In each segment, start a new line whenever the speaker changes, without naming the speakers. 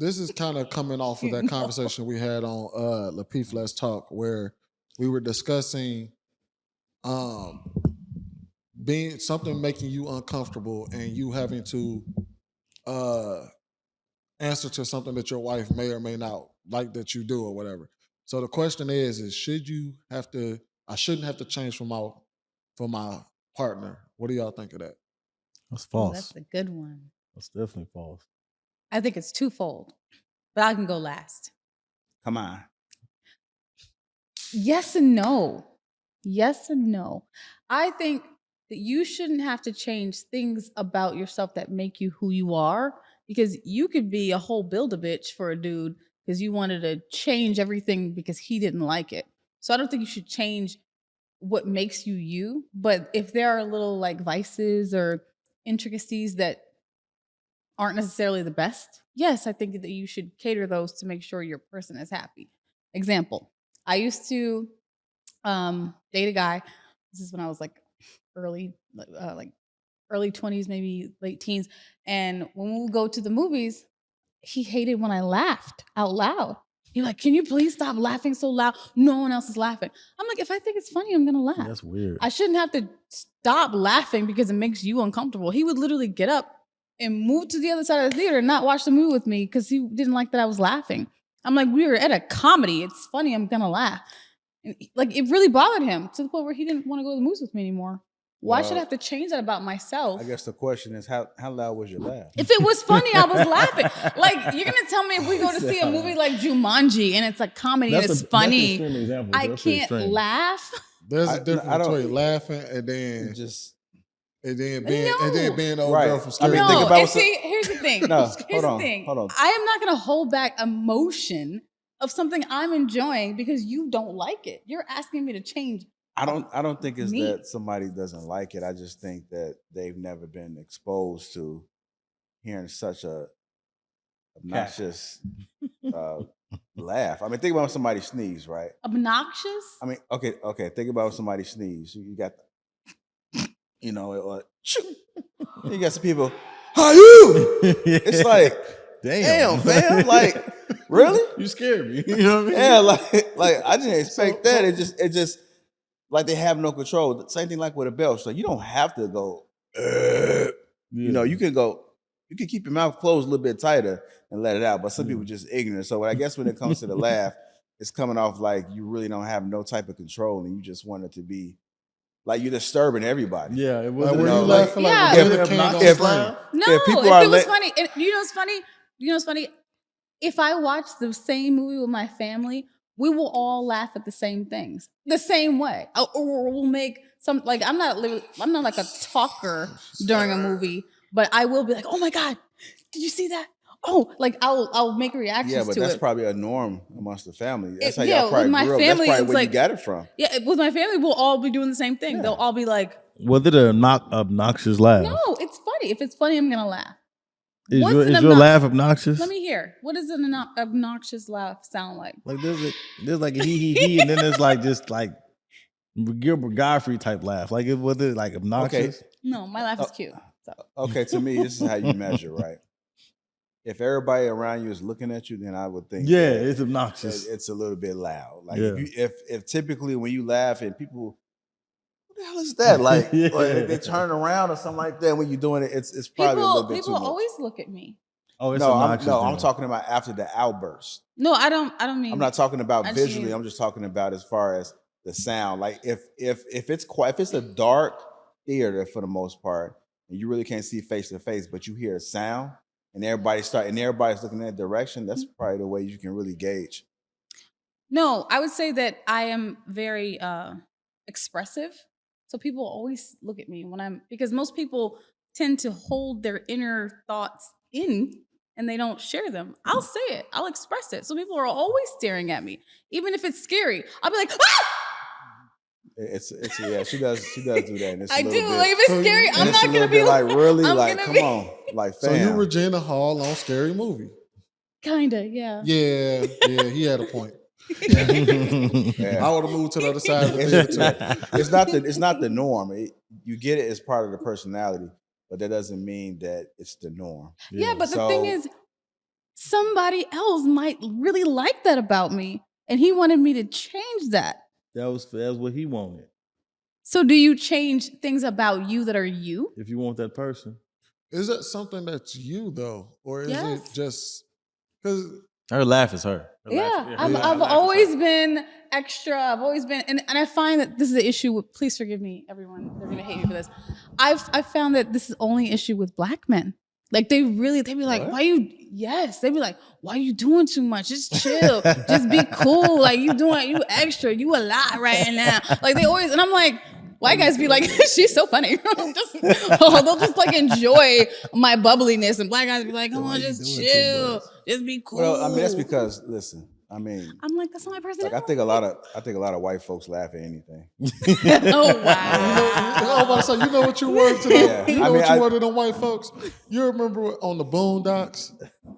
this is kind of coming off of that conversation we had on Lapeef Let's Talk, where we were discussing um being something making you uncomfortable and you having to uh answer to something that your wife may or may not like that you do or whatever. So the question is should you have to? I shouldn't have to change for my partner. What do y'all think of that?
That's
Oh,
false.
that's a good one.
That's definitely false.
I think it's twofold, but I can go last.
Come on.
Yes and no. Yes and no. I think that you shouldn't have to change things about yourself that make you who you are, because you could be a whole build-a-bitch for a dude because you wanted to change everything because he didn't like it. So I don't think you should change what makes you you. But if there are little like vices or intricacies that aren't necessarily the best, yes, I think that you should cater those to make sure your person is happy. Example, I used to date a guy. This is when I was like early, early 20s, maybe late teens. And when we would go to the movies, he hated when I laughed out loud. He's like, can you please stop laughing so loud? No one else is laughing. I'm like, if I think it's funny, I'm going to laugh.
That's weird.
I shouldn't have to stop laughing because it makes you uncomfortable. He would literally get up and move to the other side of the theater and not watch the movie with me because he didn't like that I was laughing. I'm like, we were at a comedy. It's funny. I'm going to laugh. And like, it really bothered him to the point where he didn't want to go to the movies with me anymore. Why should I have to change that about myself?
I guess the question is, how loud was your laugh?
If it was funny, I was laughing. Like, you're going to tell me if we go to see a movie like Jumanji and it's a comedy and it's funny, I can't laugh?
There's a difference between laughing and then being old girl from Scary.
Here's the thing. Hold on. I am not going to hold back emotion of something I'm enjoying because you don't like it. You're asking me to change.
I don't think it's that somebody doesn't like it. I just think that they've never been exposed to hearing such a obnoxious laugh. I mean, think about when somebody sneeze, right?
Obnoxious?
I mean, okay. Think about when somebody sneeze. You got, you got some people. How you? It's like, damn, fam. Like, really?
You scared me. You know what I mean?
Yeah, like I didn't expect that. It just. Like they have no control. Same thing like with a belt. So you don't have to go, you know, you can keep your mouth closed a little bit tighter and let it out. But some people just ignorant. So I guess when it comes to the laugh, it's coming off like you really don't have no type of control and you just want it to be like you're disturbing everybody.
Yeah, it was.
Like, were you laughing like
if
it was funny. You know what's funny? If I watch the same movie with my family, we will all laugh at the same things, the same way. Or we'll make some, like, I'm not like a talker during a movie, but I will be like, oh my God, did you see that? Oh, like I'll make reactions to it.
Yeah, but that's probably a norm amongst the family. That's how
y'all probably grew up. That's
probably where you got it from.
Yeah, with my family, we'll all be doing the same thing. Yeah. They'll all be like,
was it an obnoxious laugh?
No, it's funny. If it's funny, I'm going to laugh.
Is your laugh obnoxious?
Let me hear. What does an obnoxious laugh sound like?
Like there's like a he, and then there's like just like Gilbert Godfrey type laugh. Like was it like obnoxious?
Okay. No, my laugh is cute. So.
Okay, to me, this is how you measure, right? If everybody around you is looking at you, then I would think,
it's obnoxious.
It's a little bit loud. Like if typically when you laugh and people, what the hell is that? Like, like they turn around or something like that when you're doing it, it's probably a little bit too much.
People always look at me.
Oh, it's
I'm talking about after the outburst.
No, I don't mean.
I'm not talking about visually. I'm just talking about as far as the sound. Like if it's quiet, if it's a dark theater for the most part, and you really can't see face to face, but you hear a sound, and everybody's looking in that direction, that's probably the way you can really gauge.
No, I would say that I am very expressive. So people always look at me because most people tend to hold their inner thoughts in and they don't share them. I'll say it. I'll express it. So people are always staring at me. Even if it's scary, I'll be like, ah!
She does do that.
I do. Like if it's scary, I'm not gonna be
like really like come on. Like fam.
So you Regina Hall on Scary Movie.
Kinda, yeah.
Yeah, he had a point. I would have moved to the other side of the theater.
It's not the norm. You get it as part of the personality, but that doesn't mean that it's the norm.
Yeah, but the thing is, somebody else might really like that about me. And he wanted me to change that.
That was what he wanted.
So do you change things about you that are you?
If you want that person.
Is that something that's you though? Or is
Yes.
it just because
Her laugh is her. Her
Yeah,
laugh- her
I've
laugh is
always
her.
been extra. I've always been, and I find that this is the issue with, please forgive me, everyone. They're gonna hate me for this. I've found that this is only an issue with black men. Like they'd be like,
What?
why you, yes, they'd be like, why you doing too much? Just chill, just be cool. Like you extra, you a lot right now. Like they always, and I'm like, white guys be like, she's so funny. They'll just like enjoy my bubbliness, and black guys be like, come on, just chill, just be cool.
Well, I mean, that's because listen. I mean,
I'm like, that's not my personality.
like I think a lot of white folks laugh at anything.
Oh wow.
I was about to say, you know what you were to them?
Yeah.
You know
I mean,
what you
I-
were to them white folks? You remember on the Boondocks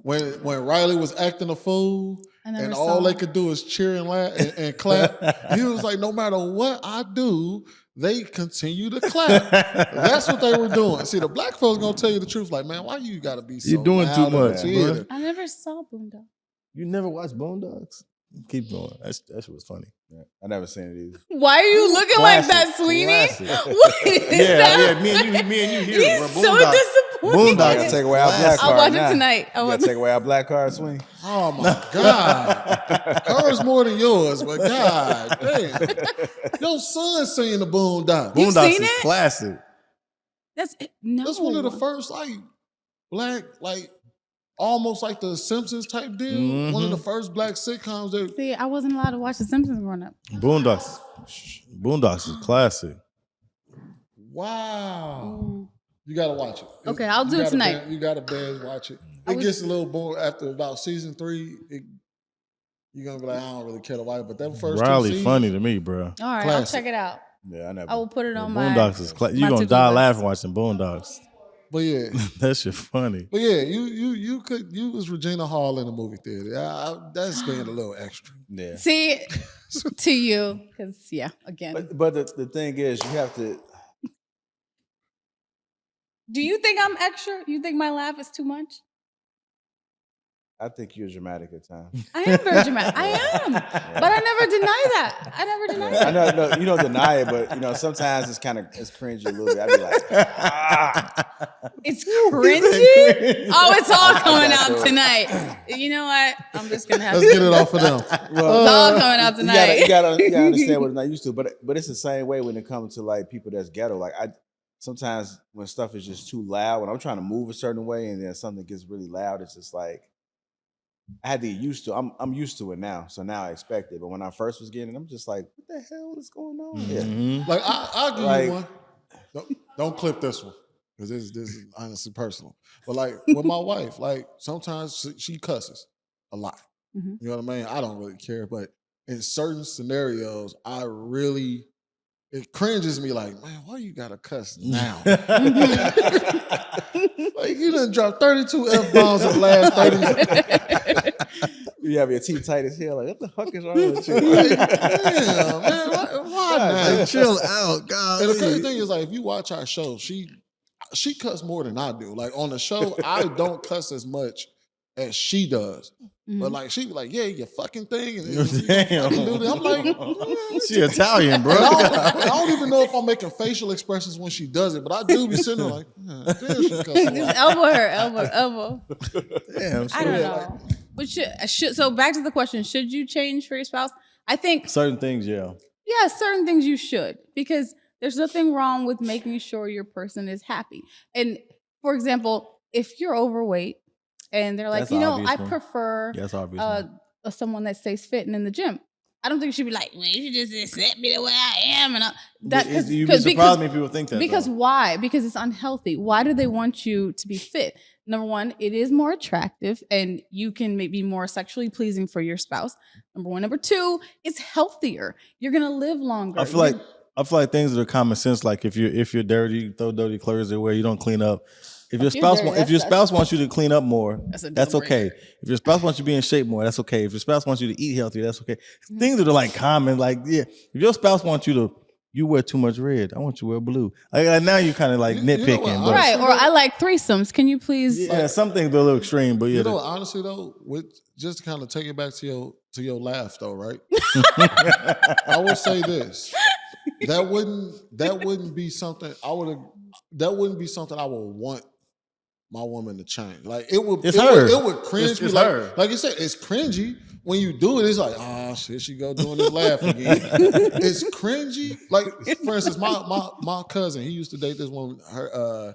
when Riley was acting a fool
I never
and
saw
all they
it.
could do is cheer and laugh and clap? He was like, no matter what I do, they continue to clap. That's what they were doing. See, the black folks gonna tell you the truth. Like, man, why you gotta be so
You doing too
loud in the
much,
theater?
I never saw Boondock.
You never watched Boondocks? Keep going. That shit was funny.
Yeah, I never seen it either.
Why are you looking like that,
Classic,
Sweeney?
classic.
What is that?
Yeah, me and you here.
He's
bro.
so
Boondocks.
disappointed.
Boondocks.
I gotta take away our black
I'll
card.
I'll watch
now.
it tonight.
You gotta take away our black card, Swing.
Oh my God. Hers more than yours, but God damn. Your son seen the Boondocks.
You
Boondocks
seen
is
it?
classic.
That's it. No.
That's one of the first like black, like almost like the Simpsons type deal. One of the first black sitcoms that
See, I wasn't allowed to watch The Simpsons growing up.
Boondocks is classic.
wow. You gotta watch it.
Okay, I'll do
You
it
gotta
tonight.
You gotta binge watch it.
I
It
was-
gets a little boring after about season 3. You're gonna be like, I don't really care to watch it. But that first two
Riley
seasons,
funny to me, bro.
All right, I'll
Classic.
check it out.
Yeah, I never.
I will put it on my.
Boondocks is classic. You
my
gonna
to-do
die
list.
laughing watching Boondocks.
But yeah.
That shit funny.
But yeah, you was Regina Hall in the movie theater. That's being a little extra.
Yeah.
See, to you, because yeah, again.
But the thing is, you have to.
Do you think I'm extra? You think my laugh is too much?
I think you're dramatic at times.
I am very dramatic. I am, but I never deny that. I never deny
I
that.
know, no, you don't deny it, but sometimes it's cringy a little bit. I'd be like,
It's cringy. Oh, it's all coming out tonight. You know what? I'm just gonna have
Let's
to.
get it off of them.
It's all coming out
you
tonight.
gotta understand what I'm not used to. But it's the same way when it comes to like people that's ghetto. Like sometimes when stuff is just too loud, when I'm trying to move a certain way and then something gets really loud, it's just like I had to get used to. I'm used to it now, so now I expect it. But when I first was getting it, I'm just like, what the hell is going on here?
Mhm.
Like I'll give
Like-
you one. Don't clip this one because this is honestly personal. But like with my wife, like sometimes she cusses a lot.
Mhm.
You know what I mean? I don't really care, but in certain scenarios, it cringes me. Like, man, why you gotta cuss now? Like you done dropped 32 F-bombs in the last 30 minutes.
You have your teeth tight as hell. Like, what the fuck is wrong with you?
Like, damn, man, why not?
Like, chill out, God.
And the crazy thing is, like, if you watch our show, she cuss more than I do. Like on the show, I don't cuss as much as she does. But like she be like, yeah, your fucking thing. And you
Damn.
fucking do this. I'm like,
She Italian, bro.
and I don't even know if I'm making facial expressions when she does it, but I do be sitting there like, damn, she cuss a
Just
lot.
elbow her, elbow.
Damn.
I don't
Yeah,
know. But should so back to the question: should you change for your spouse? I think
Certain things, yeah.
yeah, certain things you should, because there's nothing wrong with making sure your person is happy. And for example, if you're overweight and they're like,
That's
you
an
know,
obvious
I
one.
prefer
That's obvious.
someone that stays fit and in the gym. I don't think you should be like, well, you should just accept me the way I am, and
You'd be surprised me if people think that.
because
though.
why? Because it's unhealthy. Why do they want you to be fit? Number one, it is more attractive and you can be more sexually pleasing for your spouse. Number one. Number two, it's healthier. You're gonna live longer.
I feel like things that are common sense, like if you're dirty, you throw dirty clothes away, you don't clean up. If your spouse
dirty,
if your
that's-
spouse wants you to clean up more,
That's a
that's
deal
okay.
breaker.
If your spouse wants you to be in shape more, that's okay. If your spouse wants you to eat healthier, that's okay. Things that are like common, like yeah, if your spouse wants you to you wear too much red. I want you to wear blue. Like now you're kind of like
You know
nitpicking,
what,
but
Right. Or I like threesomes. Can you please?
yeah, some things are a little extreme. But yeah,
You know, honestly though, with just to kind of take it back to your laugh though, right? I will say this: that wouldn't be something I would have. That wouldn't be something I would want my woman to change. Like it would.
It's her.
It would cringe me.
It's
like,
her.
like you said, it's cringy when you do it. It's like, oh shit, she go doing this laugh again. It's cringy. Like for instance, my cousin, he used to date this woman. Her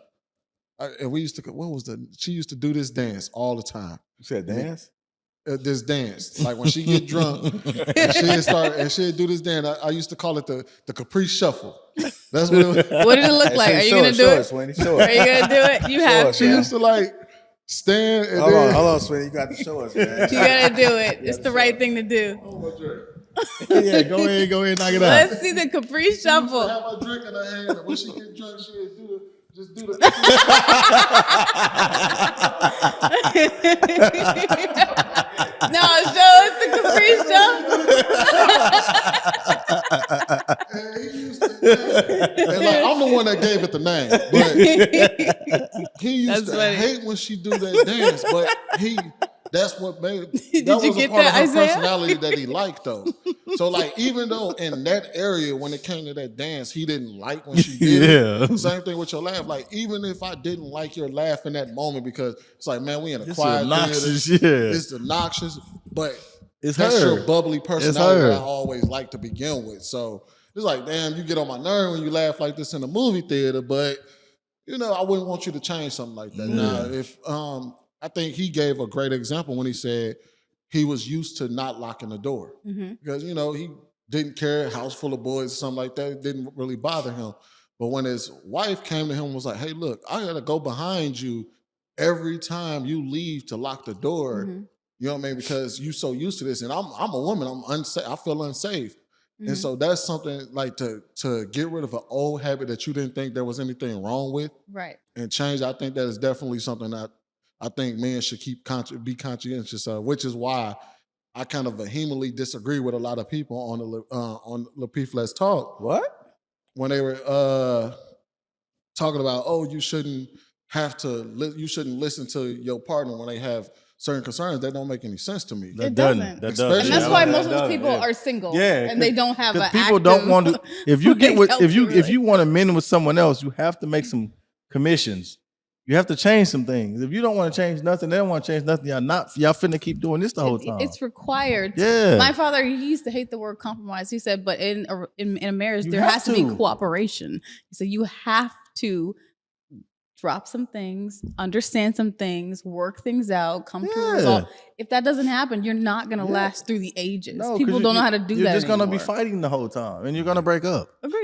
and we used to. What was the? She used to do this dance all the time.
You said dance?
This dance, like when she get drunk, and she'd do this dance. I used to call it the Capri Shuffle. That's what it was.
What did it look like? Are you gonna do it?
Sweeney, show
Are you gonna do it? You have
us,
She
to.
used to like stand and
Hold
then.
on, Sweeney. You got to show us, man.
You gotta do it. It's the right thing to do.
Oh, my drink.
yeah, go ahead, knock it out.
Let's see the Capri
She used to
Shuffle.
have a drink in her hand, and when she get drunk, she'd do it. Just do the.
No, show us the Capri Shuffle.
And he used to, and like I'm the one that gave it the name, but he used
That's
to
funny.
hate when she do that dance. But that's what made
Did
that
you
was
get
a part
that,
of her
Isaiah?
personality that he liked though. So like even though in that area when it came to that dance, he didn't like when she did it.
Yeah.
Same thing with your laugh. Like even if I didn't like your laugh in that moment because it's like man, we in a
It's
quiet
obnoxious,
theater.
yeah.
It's obnoxious, but
It's
that's
her.
your bubbly personality
her.
that I always like to begin with. So it's like, damn, you get on my nerve when you laugh like this in a movie theater, but you know, I wouldn't want you to change something like that. Now, if I think he gave a great example when he said he was used to not locking the door because you know he didn't care, house full of boys, something like that. It didn't really bother him. But when his wife came to him and was like, "Hey, look, I gotta go behind you every time you leave to lock the door." You know what I mean? Because you so used to this, and I'm a woman. I'm unsafe. I feel unsafe, and so that's something like to get rid of an old habit that you didn't think there was anything wrong with,
Right.
and change. I think that is definitely something that I think men should be conscientious of, which is why I kind of vehemently disagree with a lot of people on Lapeef Let's Talk
What?
when they were talking about, oh, you shouldn't listen to your partner when they have certain concerns. That don't make any sense to me.
It doesn't.
That
Especially-
And that's
Yeah,
why
that
most of those people are single.
Yeah,
And they don't have an
people
active,
don't want to. If you get with if you
healthy
want to mend with someone else, you have to make some commissions. You have to change some things. If you don't want to change nothing, they don't want to change nothing. Y'all finna keep doing this the whole time.
It's required.
Yeah.
My father, he used to hate the word compromise. He said, but in a marriage,
You
there
have
has to be
to.
cooperation. He said, you have to drop some things, understand some things, work things out, come to a result. If that doesn't happen, you're not going to last through the ages.
No, 'cause
People don't know how to do that
You're just gonna be
anymore.
fighting the whole time, and you're gonna break up.
Agreed.